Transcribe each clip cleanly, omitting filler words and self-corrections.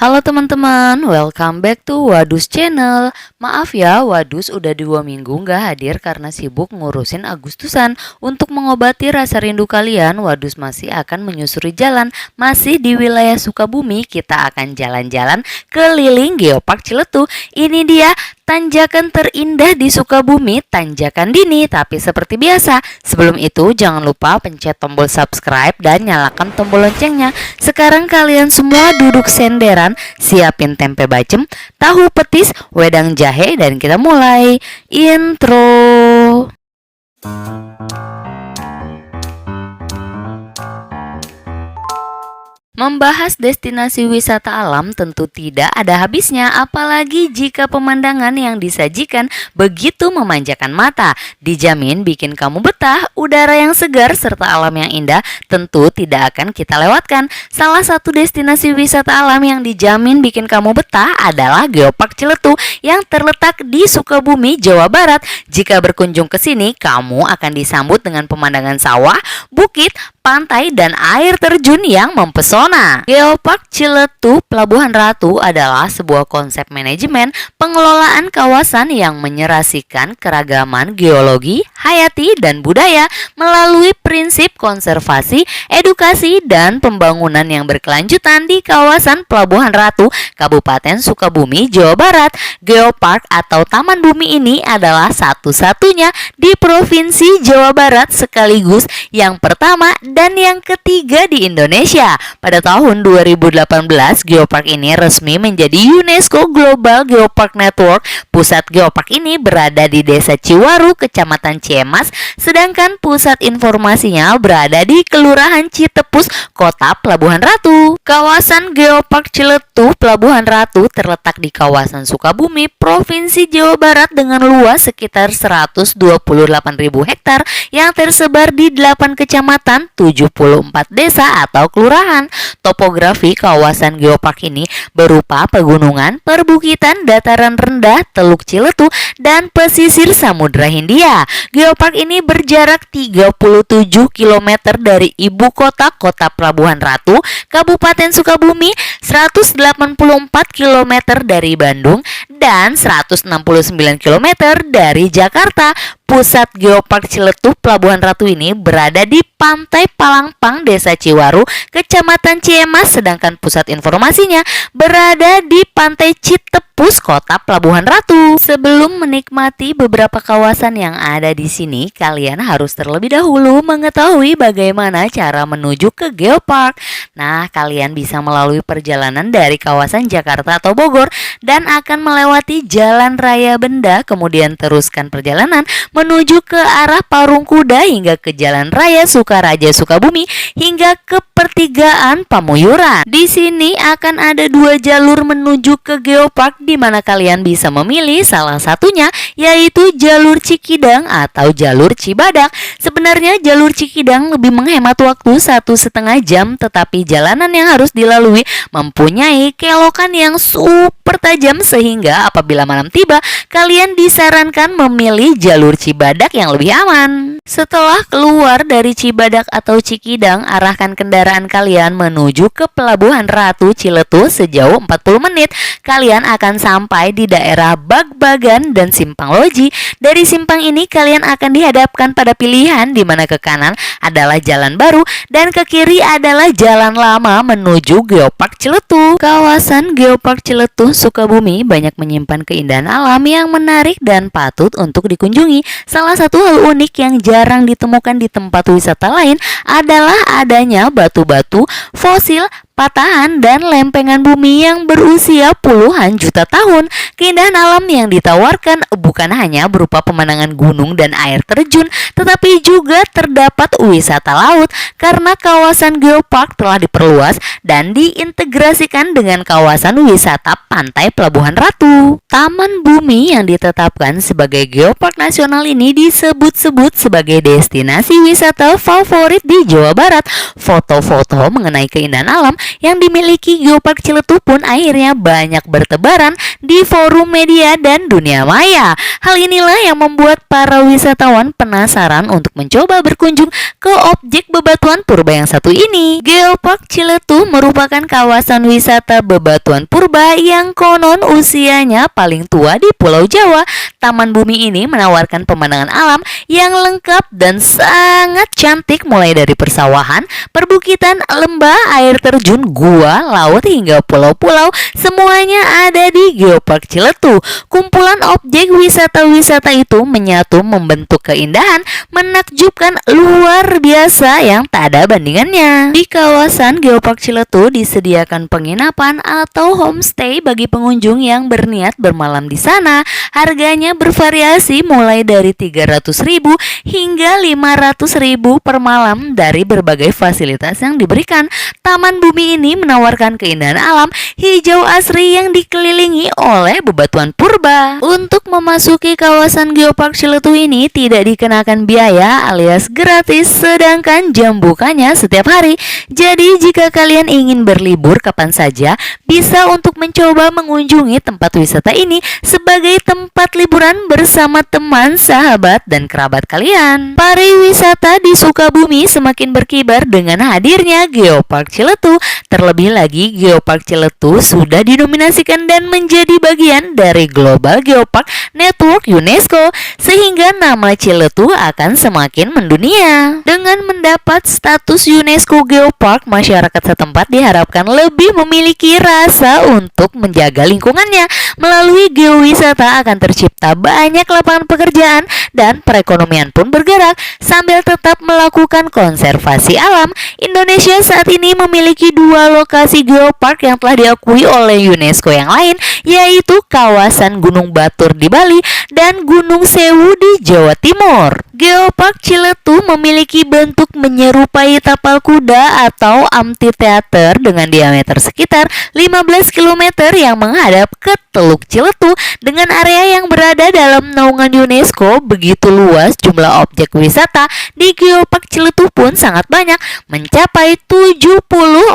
Halo teman-teman, welcome back to Wadus Channel. Maaf ya, Wadus udah 2 minggu nggak hadir karena sibuk ngurusin Agustusan. Untuk mengobati rasa rindu kalian, Wadus masih akan menyusuri jalan. Masih di wilayah Sukabumi, kita akan jalan-jalan keliling Geopark Ciletuh. Ini dia tanjakan terindah di Sukabumi, Tanjakan Dini. Tapi seperti biasa, sebelum itu jangan lupa pencet tombol subscribe dan nyalakan tombol loncengnya. Sekarang kalian semua duduk senderan, siapin tempe bacem, tahu petis, wedang jahe, dan kita mulai intro. Membahas destinasi wisata alam tentu tidak ada habisnya, apalagi jika pemandangan yang disajikan begitu memanjakan mata. Dijamin bikin kamu betah, udara yang segar serta alam yang indah tentu tidak akan kita lewatkan. Salah satu destinasi wisata alam yang dijamin bikin kamu betah adalah Geopark Ciletuh yang terletak di Sukabumi, Jawa Barat. Jika berkunjung ke sini, kamu akan disambut dengan pemandangan sawah, bukit, pantai, dan air terjun yang mempesona. Geopark Ciletuh Pelabuhan Ratu adalah sebuah konsep manajemen pengelolaan kawasan yang menyerasikan keragaman geologi, hayati, dan budaya melalui prinsip konservasi, edukasi, dan pembangunan yang berkelanjutan di kawasan Pelabuhan Ratu, Kabupaten Sukabumi, Jawa Barat. Geopark atau Taman Bumi ini adalah satu-satunya di Provinsi Jawa Barat sekaligus yang pertama dan yang ketiga di Indonesia. Pada tahun 2018, Geopark ini resmi menjadi UNESCO Global Geopark Network. Pusat Geopark ini berada di Desa Ciwaru, Kecamatan Ciemas, sedangkan pusat informasinya berada di Kelurahan Citepus, Kota Pelabuhan Ratu. Kawasan Geopark Ciletuh Pelabuhan Ratu terletak di kawasan Sukabumi, Provinsi Jawa Barat dengan luas sekitar 128.000 hektar yang tersebar di 8 kecamatan, 74 desa atau kelurahan. Topografi kawasan Geopark ini berupa pegunungan, perbukitan, dataran rendah, Teluk Ciletuh, dan pesisir Samudra Hindia. Geopark ini berjarak 37 km dari ibu kota Pelabuhan Ratu, Kabupaten Sukabumi, 184 km dari Bandung, dan 169 km dari Jakarta. Pusat Geopark Ciletuh Pelabuhan Ratu ini berada di Pantai Palangpang, Desa Ciwaru, Kecamatan Ciemas, sedangkan pusat informasinya berada di Pantai Citepus, Kota Pelabuhan Ratu. Sebelum menikmati beberapa kawasan yang ada di sini, kalian harus terlebih dahulu mengetahui bagaimana cara menuju ke Geopark. Nah, kalian bisa melalui perjalanan dari kawasan Jakarta atau Bogor dan akan melewati Jalan Raya Benda, kemudian teruskan perjalanan menuju ke arah Parung Kuda hingga ke Jalan Raya Sukaraja Sukabumi hingga ke pertigaan Pamuyuran. Di sini akan ada 2 jalur menuju ke Geopark di mana kalian bisa memilih salah satunya, yaitu jalur Cikidang atau jalur Cibadak. Sebenarnya jalur Cikidang lebih menghemat waktu 1,5 jam, tetapi jalanan yang harus dilalui mempunyai kelokan yang super tajam sehingga apabila malam tiba, kalian disarankan memilih jalur Cibadak yang lebih aman. Setelah keluar dari Cibadak atau Cikidang, arahkan kendaraan kalian menuju ke Pelabuhan Ratu Ciletuh sejauh 40 menit. Kalian akan sampai di daerah Bagbagan dan Simpang Loji. Dari simpang ini kalian akan dihadapkan pada pilihan di mana ke kanan adalah jalan baru dan ke kiri adalah jalan lama menuju Geopark Ciletuh. Kawasan Geopark Ciletuh Sukabumi banyak menyimpan keindahan alam yang menarik dan patut untuk dikunjungi. Salah satu hal unik yang jarang ditemukan di tempat wisata lain adalah adanya batu-batu fosil, patahan, dan lempengan bumi yang berusia puluhan juta tahun. Keindahan alam yang ditawarkan bukan hanya berupa pemandangan gunung dan air terjun, tetapi juga terdapat wisata laut karena kawasan Geopark telah diperluas dan diintegrasikan dengan kawasan wisata pantai Pelabuhan Ratu. Taman Bumi yang ditetapkan sebagai Geopark Nasional ini disebut-sebut sebagai destinasi wisata favorit di Jawa Barat. Foto-foto mengenai keindahan alam yang dimiliki Geopark Ciletuh pun akhirnya banyak bertebaran di forum media dan dunia maya. Hal inilah yang membuat para wisatawan penasaran untuk mencoba berkunjung ke objek bebatuan purba yang satu ini. Geopark Ciletuh merupakan kawasan wisata bebatuan purba yang konon usianya paling tua di Pulau Jawa. Taman Bumi ini menawarkan pemandangan alam yang lengkap dan sangat cantik, mulai dari persawahan, perbukitan, lembah, air terjun, gua, laut hingga pulau-pulau. Semuanya ada di Geopark Ciletuh. Kumpulan objek wisata-wisata itu menyatu membentuk keindahan menakjubkan luar biasa yang tak ada bandingannya. Di kawasan Geopark Ciletuh disediakan penginapan atau homestay bagi pengunjung yang berniat bermalam di sana. Harganya bervariasi mulai dari 300.000 hingga 500.000 per malam dari berbagai fasilitas yang diberikan. Taman Bumi ini menawarkan keindahan alam hijau asri yang dikelilingi oleh bebatuan purba. Untuk memasuki kawasan Geopark Ciletuh ini tidak dikenakan biaya alias gratis, sedangkan jam bukanya setiap hari. Jadi jika kalian ingin berlibur kapan saja, bisa untuk mencoba mengunjungi tempat wisata ini sebagai tempat liburan bersama teman, sahabat, dan kerabat kalian. Pariwisata di Sukabumi semakin berkibar dengan hadirnya Geopark Ciletuh. Terlebih lagi, Geopark Ciletuh sudah dinominasikan dan menjadi bagian dari Global Geopark Network UNESCO, sehingga nama Ciletuh akan semakin mendunia. Dengan mendapat status UNESCO Geopark, masyarakat setempat diharapkan lebih memiliki rasa untuk menjaga lingkungannya. Melalui geowisata akan tercipta banyak lapangan pekerjaan dan perekonomian pun bergerak sambil tetap melakukan konservasi alam. Indonesia saat ini memiliki 2 lokasi geopark yang telah diakui oleh UNESCO yang lain, yaitu kawasan Gunung Batur di Bali dan Gunung Sewu di Jawa Timur. Geopark Ciletuh memiliki bentuk menyerupai tapal kuda atau amphitheater dengan diameter sekitar 15 km yang menghadap ke Teluk Ciletuh. Dengan area yang berada dalam naungan UNESCO begitu luas, jumlah objek wisata di Geopark Ciletuh pun sangat banyak, mencapai 70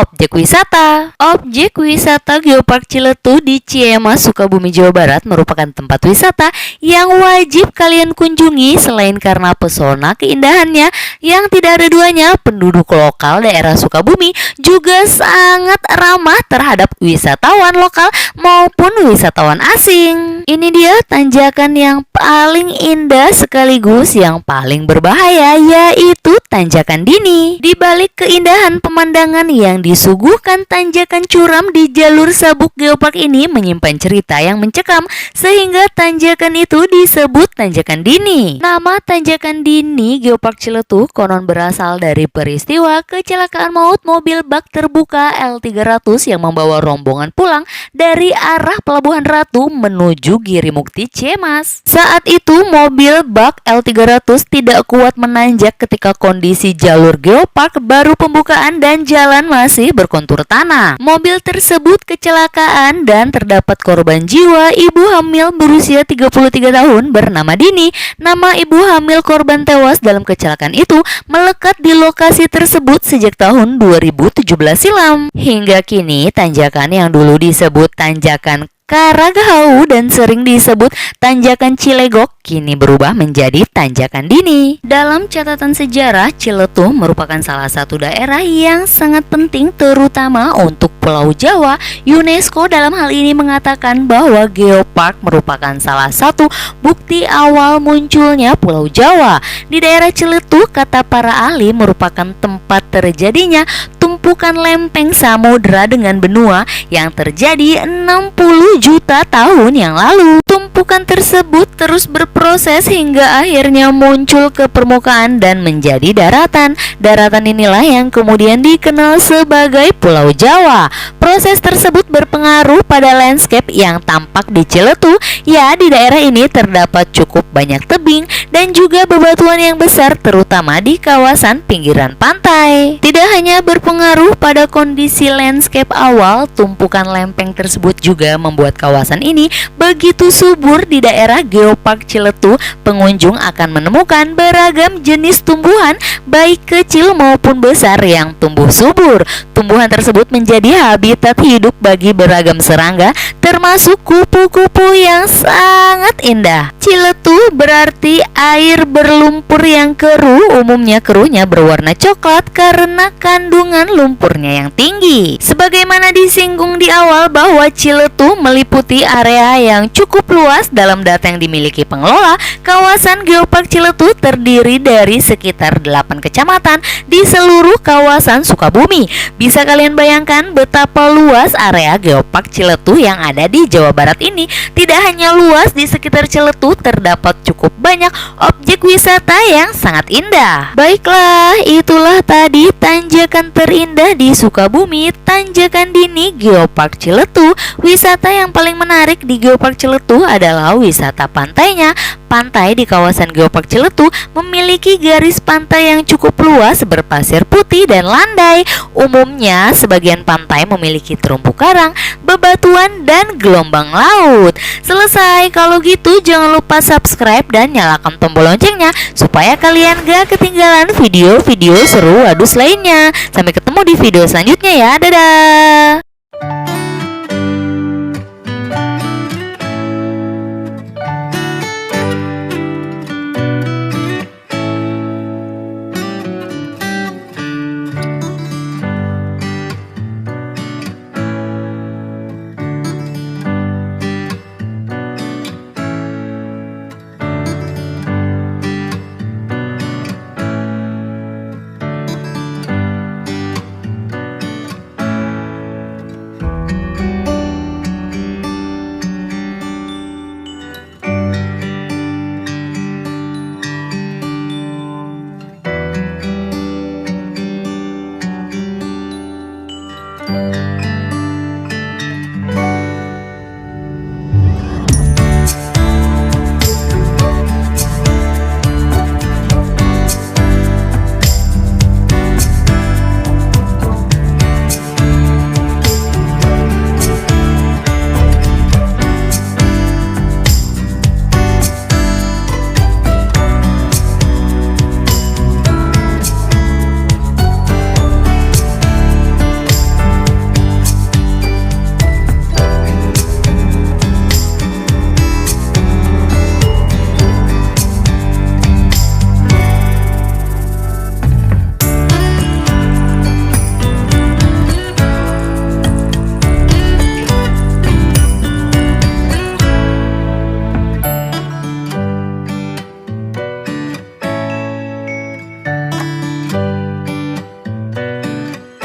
objek wisata. Objek wisata Geopark Ciletuh di Ciemas, Sukabumi, Jawa Barat merupakan tempat wisata yang wajib kalian kunjungi. Selain karena pesona keindahannya yang tidak ada duanya, penduduk lokal daerah Sukabumi juga sangat ramah terhadap wisatawan lokal maupun wisatawan asing. Ini dia tanjakan yang paling indah sekaligus yang paling berbahaya, yaitu tanjakan Dini. Di balik keindahan pemandangan yang disuguhkan, tanjakan curam di jalur sabuk Geopark ini menyimpan cerita yang mencekam, sehingga tanjakan itu disebut tanjakan Dini. Nama tanjakan Dini Geopark Ciletuh konon berasal dari peristiwa kecelakaan maut mobil bak terbuka L300 yang membawa rombongan pulang dari arah Pelabuhan Ratu menuju Girimukti, Ciemas. Saat itu mobil bak L300 tidak kuat menanjak ketika kondisi jalur Geopark baru pembukaan dan jalan masih berkontur tanah. Mobil tersebut kecelakaan dan terdapat korban jiwa, ibu hamil berusia 33 tahun bernama Dini. Nama ibu hamil korban tewas dalam kecelakaan itu melekat di lokasi tersebut sejak tahun 2017 silam. Hingga kini tanjakan yang dulu disebut tanjakan Karagahau dan sering disebut tanjakan Cilegok kini berubah menjadi tanjakan Dini. Dalam catatan sejarah, Ciletuh merupakan salah satu daerah yang sangat penting terutama untuk Pulau Jawa. UNESCO dalam hal ini mengatakan bahwa Geopark merupakan salah satu bukti awal munculnya Pulau Jawa. Di daerah Ciletuh, kata para ahli, merupakan tempat terjadinya tumpukan lempeng samudra dengan benua yang terjadi 60 juta tahun yang lalu. Tumpukan tersebut terus berproses hingga akhirnya muncul ke permukaan dan menjadi daratan. Daratan inilah yang kemudian dikenal sebagai Pulau Jawa. Proses tersebut berpengaruh berpengaruh pada landscape yang tampak di Ciletu? Ya, di daerah ini terdapat cukup banyak tebing dan juga bebatuan yang besar, terutama di kawasan pinggiran pantai. Tidak hanya berpengaruh pada kondisi landscape awal, tumpukan lempeng tersebut juga membuat kawasan ini begitu subur. Di daerah Geopark Ciletu, pengunjung akan menemukan beragam jenis tumbuhan, baik kecil maupun besar yang tumbuh subur. Tumbuhan tersebut menjadi habitat hidup bagi beragam serangga, termasuk kupu-kupu yang sangat indah. Ciletu berarti air berlumpur yang keruh. Umumnya keruhnya berwarna coklat karena kandungan lumpurnya yang tinggi. Sebagaimana disinggung di awal bahwa Ciletu meliputi area yang cukup luas. Dalam data yang dimiliki pengelola, kawasan Geopark Ciletu terdiri dari sekitar 8 kecamatan di seluruh kawasan Sukabumi. Bisa kalian bayangkan betapa luas area Geopark Ciletu yang ada di Jawa Barat ini. Tidak hanya luas, di sekitar Ciletu terdapat cukup banyak objek wisata yang sangat indah. Baiklah, itulah tadi tanjakan terindah di Sukabumi, Tanjakan Dini Geopark Ciletu. Wisata yang paling menarik di Geopark Ciletu adalah wisata pantainya. Pantai di kawasan Geopark Ciletu memiliki garis pantai yang cukup luas berpasir putih dan landai. Umumnya sebagian pantai memiliki terumpu karang, bebatuan, dan gelombang laut. Selesai. Kalau gitu jangan lupa subscribe dan nyalakan tombol loncengnya supaya kalian gak ketinggalan video-video seru Wadus lainnya. Sampai ketemu di video selanjutnya ya. Dadah.